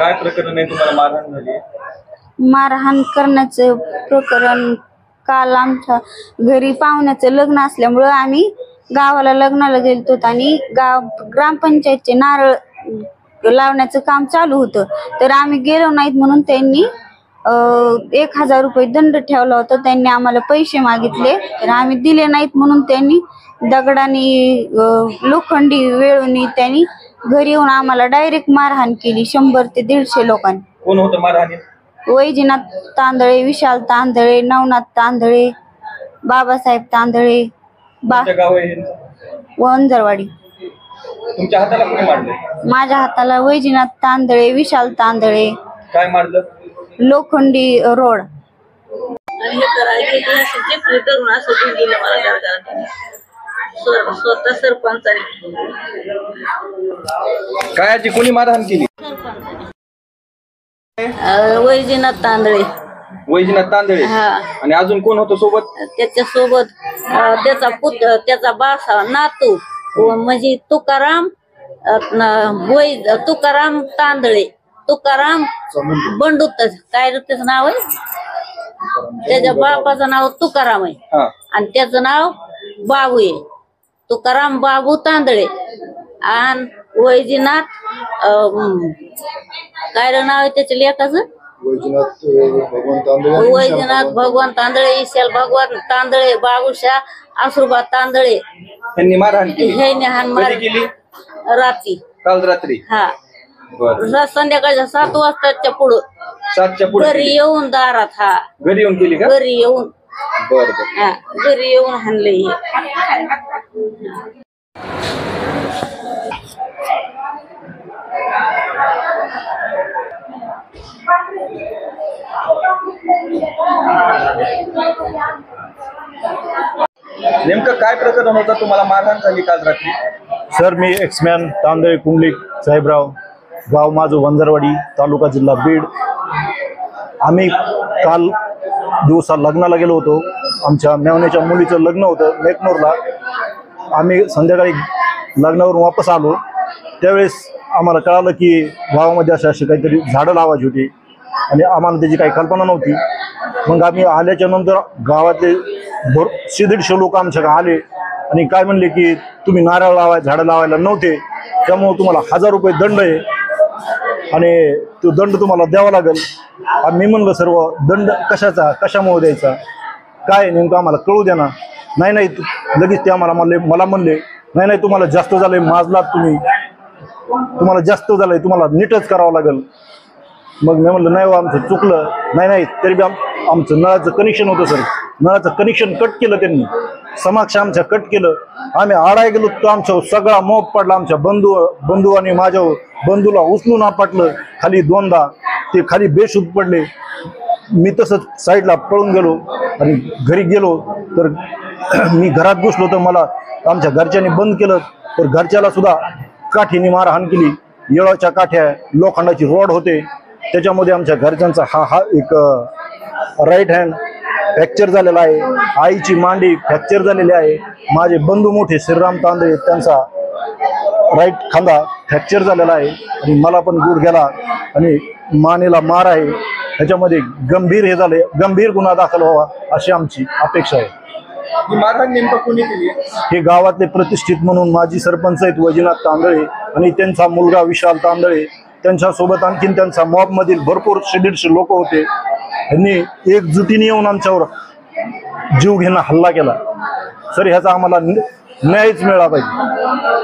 काय प्रकरण आहे, तुम्हाला मारहाण झाली? मारहाण करण्याचं प्रकरण काल आमच्या घरी पाहुण्याचं लग्न असल्यामुळं आम्ही गावाला लग्नाला गेलतो आणि ग्रामपंचायतचे नारळ लावण्याचं काम चालू होतं. तर आम्ही गेलो नाहीत म्हणून त्यांनी 1000 रुपये दंड ठेवला होता. त्यांनी आम्हाला पैसे मागितले तर आम्ही दिले नाहीत म्हणून त्यांनी दगडाने लोखंडी वेळून त्यांनी घरी येऊन आम्हाला डायरेक्ट मारहाण केली 100 ते 150 लोकांनी. कोण होतं मारहाणीत? वैजनाथ तांदळे, विशाल तांदळे, नवनाथ तांदळे, बाबासाहेब तांदळे, गाव आहे वंजरवाडी. तुमच्या हाताला कोणी मारले? माझ्या हाताला वैजनाथ तांदळे, विशाल तांदळे. काय मारलं? लोखंडी रोड. स्वतः सरपंचाने. काय आजी कोणी मारहाण केली? वैजनाथ तांदळे. वैजनाथ तांदळे. आणि अजून कोण होतं सोबत? त्याच्या सोबत त्याचा बासा नातू म्हणजे तुकाराम तांदळे, तुकाराम बंडू, काय त्याचं नाव आहे, त्याच्या बापाचं नाव तुकाराम आहे आणि त्याचं नाव बाबू आहे. तुकाराम बाबू तांदळे आणि वैजनाथ काय नाव आहे त्याच्या लेकाचं? वैजनाथ भगवान तांदळे, ईशाल भगवान तांदळे, बाबूशाह आसुरबा तांदळे. त्यांनी मारहाण केली. हाणमार केली रात्री, काल रात्री. हा संध्याकाळच्या 7 वाजताच्या पुढं. 7च्या पुढे घरी येऊन दारात. हा घरी येऊन केली का? घरी येऊन. बर. हा घरी येऊन हाणले. नेमकं काय प्रकरण होतं, तुम्हाला मारहाण झाली काल रात्री? सर, मी एक्समॅन तांदळे कुंडलिक साहेबराव, गाव माझं वंजरवाडी, तालुका जिल्हा बीड. आम्ही काल दिवसा लग्नाला गेलो होतो. आमच्या मेवण्याच्या मुलीचं लग्न होतं मेकनूरला. आम्ही संध्याकाळी लग्नावरून वापस आलो. त्यावेळेस आम्हाला कळालं की गावामध्ये अशी काहीतरी झाडं लावायची होती आणि आम्हाला त्याची काही कल्पना नव्हती. मग आम्ही आल्याच्या नंतर गावातले 150 लोक आमच्याकडे आले आणि काय म्हणले की तुम्ही नारळ झाडं लावायला नव्हते, त्यामुळे तुम्हाला 1000 रुपये दंड आहे आणि तो दंड तुम्हाला द्यावा लागेल. मी म्हणलं सर्व दंड कशाचा, कशामुळे द्यायचा, काय नेमकं आम्हाला कळू द्या ना. नाही लगेच ते आम्हाला मला म्हणले नाही तुम्हाला जास्त झालंय, माजलात तुम्ही, तुम्हाला जास्त झालंय, तुम्हाला नीटच करावं लागेल. मग मी म्हणलं नाही आमचं चुकलं. नाही तरी बी आमचं नळाचं कनेक्शन होतं सर, नळाचं कनेक्शन कट केलं त्यांनी, समक्ष आमच्या कट केलं. आम्ही आडाय गेलो तर आमच्या सगळा मोप पडला. आमच्या बंधू आणि माझ्या बंधूला उचलून आपटलं खाली 2दा. ते खाली बेशुद्ध पडले. मी तसंच साईडला पळून गेलो आणि घरी गेलो तर मी घरात घुसलो तर मला आमच्या घरच्यांनी बंद केलं. तर घरच्याला सुद्धा काठीने मारहाण केली. येळाच्या काठ्या, लोखंडाची रॉड होते, त्याच्यामध्ये आमच्या घरच्यांचा हा एक राईट हँड फ्रॅक्चर झालेला आहे. आईची मांडी फ्रॅक्चर झालेली आहे. माझे बंधू मोठे श्रीराम तांदळे, त्यांचा राईट खांदा फ्रॅक्चर झालेला आहे आणि मला पण गुडघ्याला आणि मानेला मार आहे. ह्याच्यामध्ये गंभीर हे झाले, गंभीर गुन्हा दाखल व्हावा अशी आमची अपेक्षा आहे. मारहाण नेमकं कोणी केली? हे गावातले प्रतिष्ठित म्हणून माजी सरपंच आहेत वैजनाथ तांदळे आणि त्यांचा मुलगा विशाल तांदळे. त्यांच्यासोबत आणखीन त्यांचा मॉब मधील भरपूर 150 लोक होते. यांनी एकजुटीने येऊन आमच्यावर जीव घेणं हल्ला केला. सर, ह्याचा आम्हाला न्यायच मिळाला पाहिजे.